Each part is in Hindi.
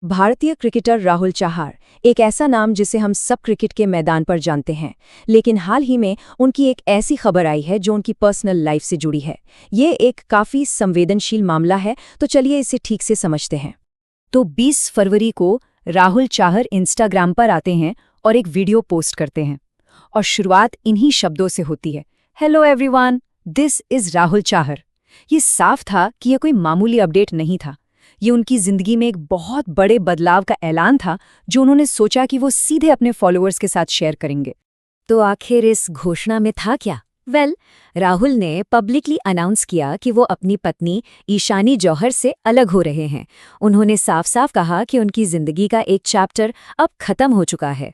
भारतीय क्रिकेटर राहुल चाहर एक ऐसा नाम जिसे हम सब क्रिकेट के मैदान पर जानते हैं, लेकिन हाल ही में उनकी एक ऐसी खबर आई है जो उनकी पर्सनल लाइफ से जुड़ी है। ये एक काफ़ी संवेदनशील मामला है, तो चलिए इसे ठीक से समझते हैं। तो 20 फरवरी को राहुल चाहर इंस्टाग्राम पर आते हैं और एक वीडियो पोस्ट करते हैं, और शुरुआत इन्हीं शब्दों से होती है, hello everyone, this is Rahul Chahar. ये साफ था कि यह कोई मामूली अपडेट नहीं था। ये उनकी जिंदगी में एक बहुत बड़े बदलाव का ऐलान था जो उन्होंने सोचा कि वो सीधे अपने फॉलोअर्स के साथ शेयर करेंगे। तो आखिर इस घोषणा में था क्या? राहुल ने पब्लिकली अनाउंस किया कि वो अपनी पत्नी ईशानी जौहर से अलग हो रहे हैं। उन्होंने साफ साफ कहा कि उनकी जिंदगी का एक चैप्टर अब खत्म हो चुका है।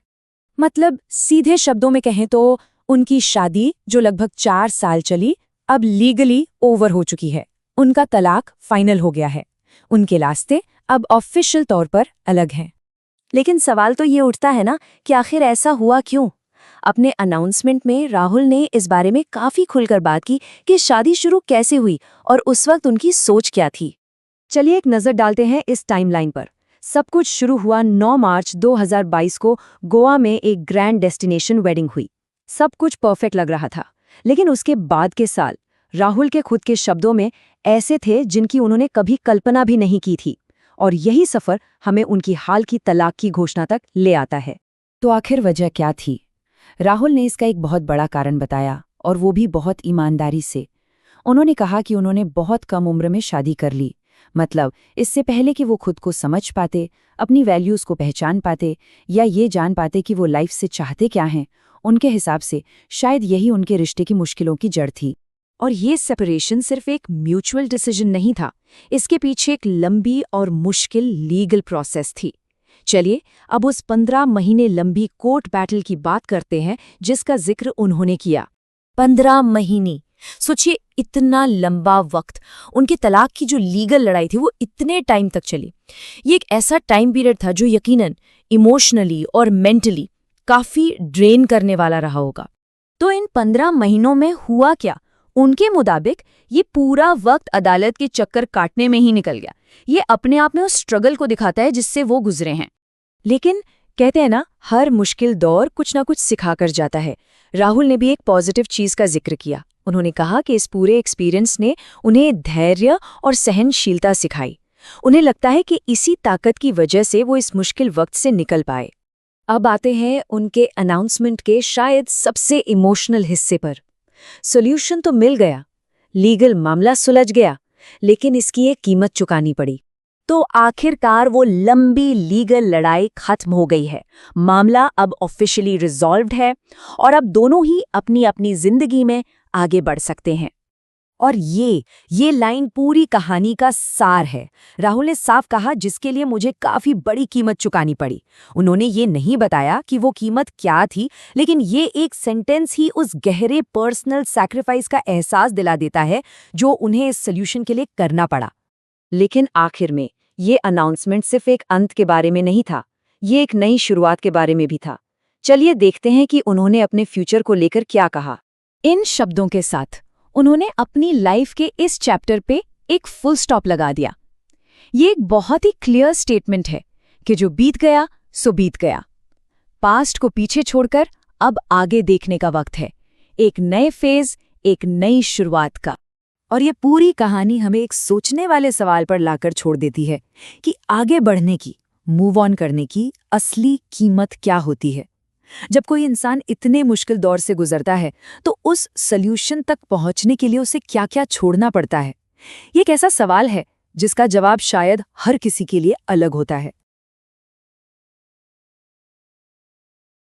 मतलब सीधे शब्दों में कहें तो उनकी शादी जो लगभग 4 साल चली, अब लीगली ओवर हो चुकी है। उनका तलाक फाइनल हो गया है। उनके रास्ते अब ऑफिशियल तौर पर अलग हैं। लेकिन सवाल तो ये उठता है ना कि आखिर ऐसा हुआ क्यों? अपने अनाउंसमेंट में राहुल ने इस बारे में काफी खुलकर बात की कि शादी शुरू कैसे हुई और उस वक्त उनकी सोच क्या थी। चलिए एक नजर डालते हैं इस टाइमलाइन पर। सब कुछ शुरू हुआ 9 मार्च 2022 को गोवा में एक ग्रैंड डेस्टिनेशन वेडिंग हुई। सब कुछ परफेक्ट लग रहा था, लेकिन उसके बाद के साल राहुल के खुद के शब्दों में ऐसे थे जिनकी उन्होंने कभी कल्पना भी नहीं की थी, और यही सफर हमें उनकी हाल की तलाक की घोषणा तक ले आता है। तो आखिर वजह क्या थी? राहुल ने इसका एक बहुत बड़ा कारण बताया, और वो भी बहुत ईमानदारी से। उन्होंने कहा कि उन्होंने बहुत कम उम्र में शादी कर ली, मतलब इससे पहले कि वो खुद को समझ पाते, अपनी वैल्यूज़ को पहचान पाते या ये जान पाते कि वो लाइफ से चाहते क्या हैं। उनके हिसाब से शायद यही उनके रिश्ते की मुश्किलों की जड़ थी। और ये सेपरेशन सिर्फ एक म्यूचुअल डिसीजन नहीं था, इसके पीछे एक लंबी और मुश्किल लीगल प्रोसेस थी। चलिए अब उस 15 महीने लंबी कोर्ट बैटल की बात करते हैं जिसका जिक्र उन्होंने किया। 15 महीने, सोचिए, इतना लंबा वक्त। उनके तलाक की जो लीगल लड़ाई थी वो इतने टाइम तक चली। ये एक ऐसा टाइम पीरियड था जो यकीनन इमोशनली और मेंटली काफी ड्रेन करने वाला रहा होगा। तो इन 15 महीनों में हुआ क्या? उनके मुताबिक ये पूरा वक्त अदालत के चक्कर काटने में ही निकल गया। ये अपने आप में उस स्ट्रगल को दिखाता है जिससे वो गुजरे हैं। लेकिन कहते हैं ना, हर मुश्किल दौर कुछ ना कुछ सिखा कर जाता है। राहुल ने भी एक पॉजिटिव चीज का जिक्र किया। उन्होंने कहा कि इस पूरे एक्सपीरियंस ने उन्हें धैर्य और सहनशीलता सिखाई। उन्हें लगता है कि इसी ताकत की वजह से वो इस मुश्किल वक्त से निकल पाए। अब आते हैं उनके अनाउंसमेंट के शायद सबसे इमोशनल हिस्से पर। सॉल्यूशन तो मिल गया, लीगल मामला सुलझ गया, लेकिन इसकी एक कीमत चुकानी पड़ी। तो आखिरकार वो लंबी लीगल लड़ाई खत्म हो गई है। मामला अब ऑफिशियली रिजॉल्व्ड है और अब दोनों ही अपनी अपनी जिंदगी में आगे बढ़ सकते हैं। और ये लाइन पूरी कहानी का सार है। राहुल ने साफ कहा, जिसके लिए मुझे काफी बड़ी कीमत चुकानी पड़ी। उन्होंने ये नहीं बताया कि वो कीमत क्या थी, लेकिन ये एक सेंटेंस ही उस गहरे पर्सनल सैक्रिफाइस का एहसास दिला देता है जो उन्हें इस सोल्यूशन के लिए करना पड़ा। लेकिन आखिर में ये अनाउंसमेंट सिर्फ एक अंत के बारे में नहीं था, ये एक नई शुरुआत के बारे में भी था। चलिए देखते हैं कि उन्होंने अपने फ्यूचर को लेकर क्या कहा। इन शब्दों के साथ उन्होंने अपनी लाइफ के इस चैप्टर पे एक फुल स्टॉप लगा दिया। ये एक बहुत ही क्लियर स्टेटमेंट है कि जो बीत गया सो बीत गया। पास्ट को पीछे छोड़कर अब आगे देखने का वक्त है, एक नए फेज, एक नई शुरुआत का। और ये पूरी कहानी हमें एक सोचने वाले सवाल पर लाकर छोड़ देती है कि आगे बढ़ने की, मूव ऑन करने की असली कीमत क्या होती है। जब कोई इंसान इतने मुश्किल दौर से गुजरता है तो उस सॉल्यूशन तक पहुंचने के लिए उसे क्या-क्या छोड़ना पड़ता है? ये एक ऐसा सवाल है जिसका जवाब शायद हर किसी के लिए अलग होता है।